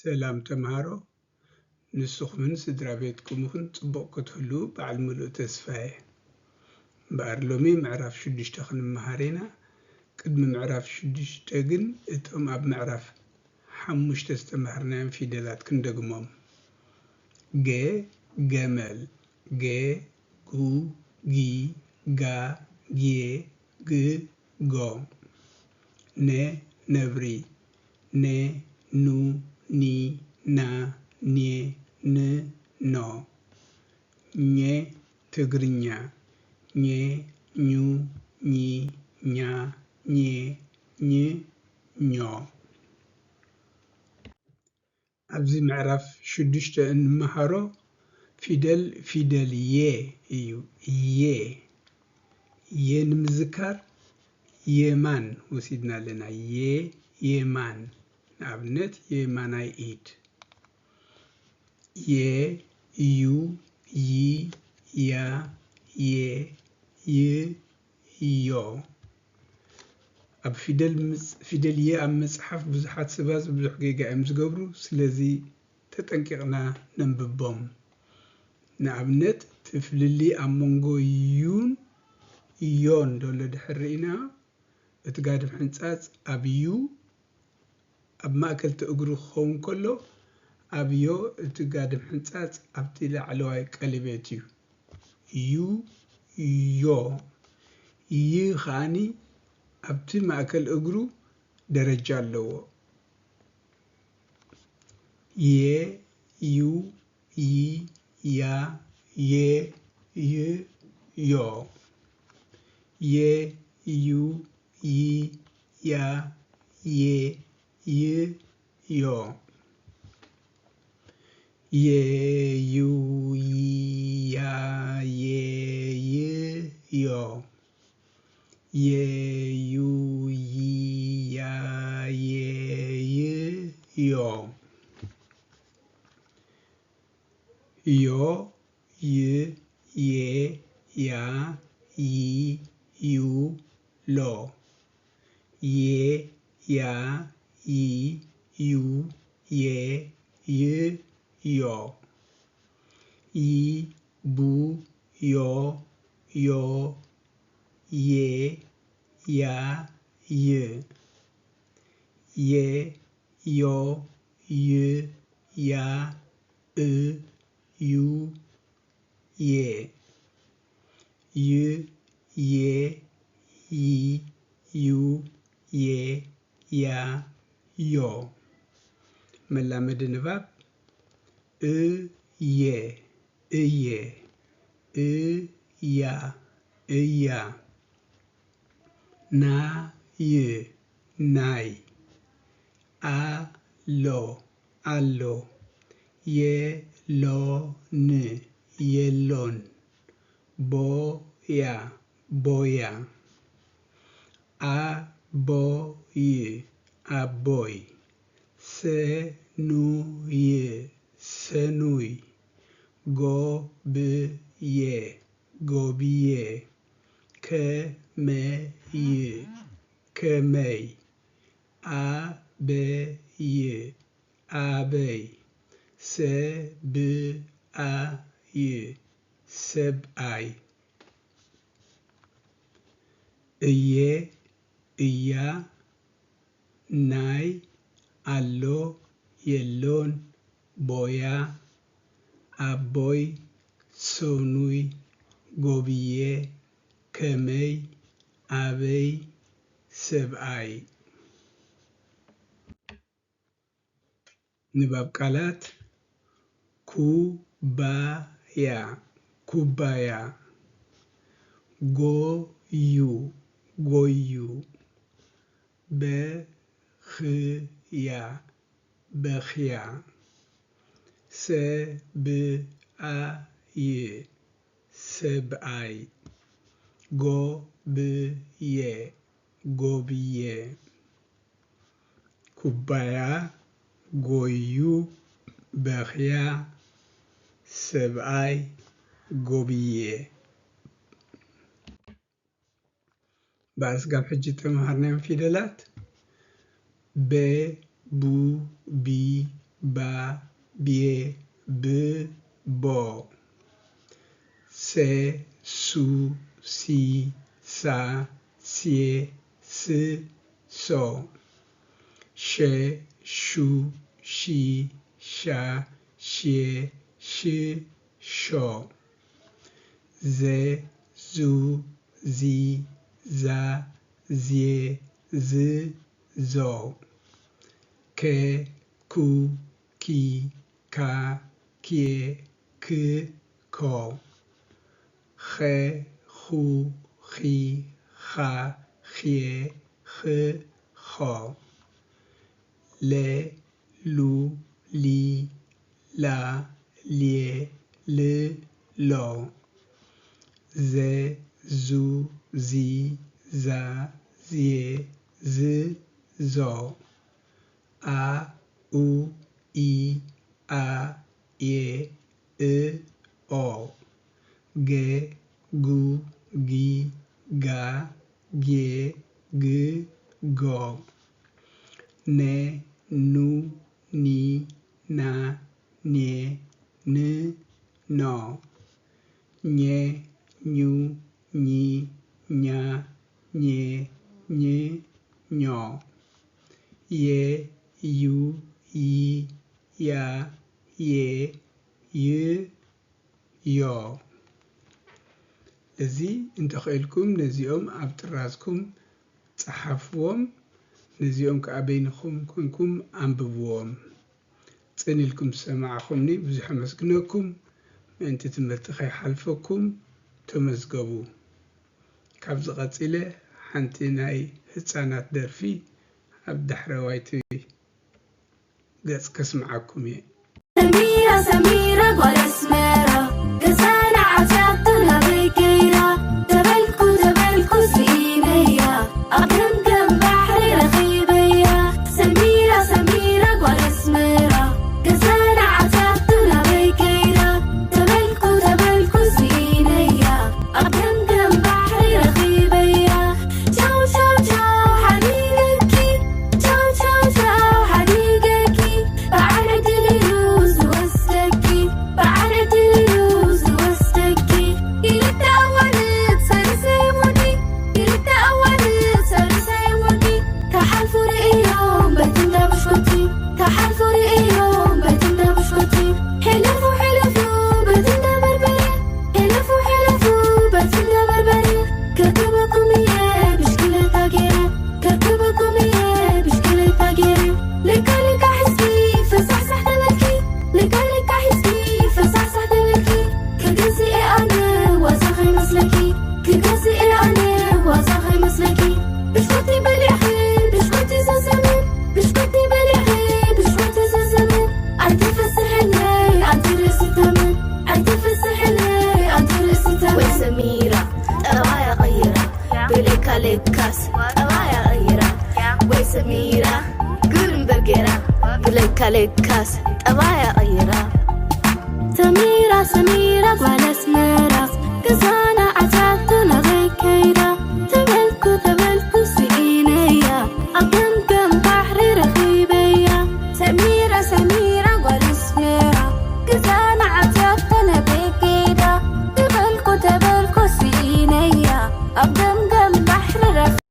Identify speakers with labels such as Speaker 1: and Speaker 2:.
Speaker 1: ሰላም ተምሃሮ ንስኹምን ስድራ ቤትኩምን ጽቡቕ ክትህሉ በዓል ምሉእ ተስፋየ እምበኣር ሎሚ ምዕራፍ 6 ክንመሃር ኢና ቅድሚ ምዕራፍ 6 ግን እቶም ኣብ ምዕራፍ 5 ዝተምሃርናዮም ፊደላት ክንደግሞም ገ ገመል ጌ ጉ ጊ ጋ ጌ ግ ጎ ነ ነብሪ ኔ ኑ ኒ ና ኔ ን ኖ ኘ ትግርኛ ኘ ኙ ኚ ኛ ኜ ኝ ኞ ኣብዚ ምዕራፍ 6 እንመሃሮ ፊደል የ እዩ የ ንምዝካር የማን ወሲድና ኣለና የማን ንኣብነት የማናይ ኢድ የ ዩ ይ ያ የ ይ ዮ ኣብ ፊደል የ ኣብ መጽሓፍ ብዙሓት ሰባት ብዙሕ ጌጋ እዮም ዝገብሩ ስለዚ ተጠንቂቕና ነንብቦም ንኣብነት ትፍልሊ ኣብ መንጎ ዩን ዮን ደሎ ድሕር ኢና እቲ ጋድም ሕንጻጽ ኣብ ዩ ኣብ ማእከል እግሩ ክኸውን ከሎ ኣብ ዮ እቲ ጋድም ሕንጻጽ ኣብቲ ላዕለዋይ ቀለቤት እዩ ዩ ዮ ይ ኸዓኒ ኣብቲ ማእከል እግሩ ደረጃ ኣለዎ የ ዩ ይ ያ የ ይ ዮ የ ዩ ይ ያ የ ይ ዮ የ ዩ ይ ያ የ ይ ዮ የ ዩ ይ ያ የ ይ ዮ ዮ ይ የ ያ ይ ዩ ሎ የ ያ ይ ዩ የ ይ ዮ ይ ቡ ዮ ዮ የ ያ ይ የ ዮ ይ ያ ዩ የ ይ የ ይ ዩ የ ያ ዮ መላመድ ንባብ እየ እየ እያ እያ ናይ ናይ አሎ አሎ የሎን የሎን ቦያ ቦያ አቦይ አቦይ ሰኑይ ሰኑይ ጎብየ ጎብየ ከመይ ከመይ አበይ አበይ ሰብአይ ሰብአይ እየ እያ ናይ አሎ የሎን ቦያ አቦይ ሰኑይ ጎብየ ከመይ አበይ ሰብአይ ንባብ ቃላት ኩባያ ኩባያ ጎዩ ጎዩ በኽያ በኽያ ሰብአይ ሰብአይ ጎብየ ጎብየ ኩባያ ጎዩ በኽያ ሰብአይ ጎብየ በአስጋብ ሕጂ ተምሃርናዮም ፊደላት በ ቡ ቢ با بيه ب بو سي سو سي سا سي س سو شه شو شي شا شي ش شو زي زو زي زا زي ز زو كي كو كي كا كي ك كو خي خو خي خا خي خ خو لي لو لي لا لي ل لو زي زو زي زا زي ز زو ا او اي ا اي ا او ج جو جي جا جي ج جو ن نو ني نا ني ن نو ني نيو ني نيا ني ني نيو يه يو ي يا يه ي يو لذي انت خيلكم نزيهم عبترازكم صحفوهم نزيهم كأبينكم كنكم أنببوهم تسأنيلكم سماعكمني بزح مسكنكم انت تملتخي حلفكم تمزقبو كابز قتيلة حنتي ناي هتسانات درفي أبدح روايتي قاس كسمعكم
Speaker 2: سميرة سميرة والاسمرة كسانة عتابتنا بكيرة تبلكو سينية أقرم كم بحر رخيبية سميرة سميرة والاسمرة كسانة عتابتنا بكيرة تبلكو سينية أقرم كم بحر رخيبية تشاو تشاو تشاو حديقكي تشاو تشاو تشاو حديقكي بعرض اليوز وستكي بعرض اليوز وستكي يلت أولت سرسيموني يلت أولت سرسيموني كحل فرقيهم بيتنا بشكوتي كحل فرقيهم بيتنا بشكوتي حلفوا حلفوا بيتنا بربري حلفوا حلفوا بيتنا بربري كركبكم إياه بشكلة تاجرة كركبكم إياه بشكلة تاجرة لك حسبي فصحصح تبكي لك حسبي فصحصح تبكي كجزء أنا وصاغي مسلكي كجزء أنا وصاغي مسلكي بشكوتي باليحي بشكوتي زمن بشكوتي باليحي بشكوتي زمن عدي فسحني عدي رأسي تمن عدي فسحني عدي رأسي تمن وسميرة أوايا غيرة بليكا لكاس أوايا غيرة وسميرة قرن برجرة بليكا لكاس أوايا غيرة سميرة سميرة والاسمرة كسانة عتابتنا بكيرة تبلكو سينية أقرم كم بحر رخيبية سميرة سميرة والاسمرة كسانة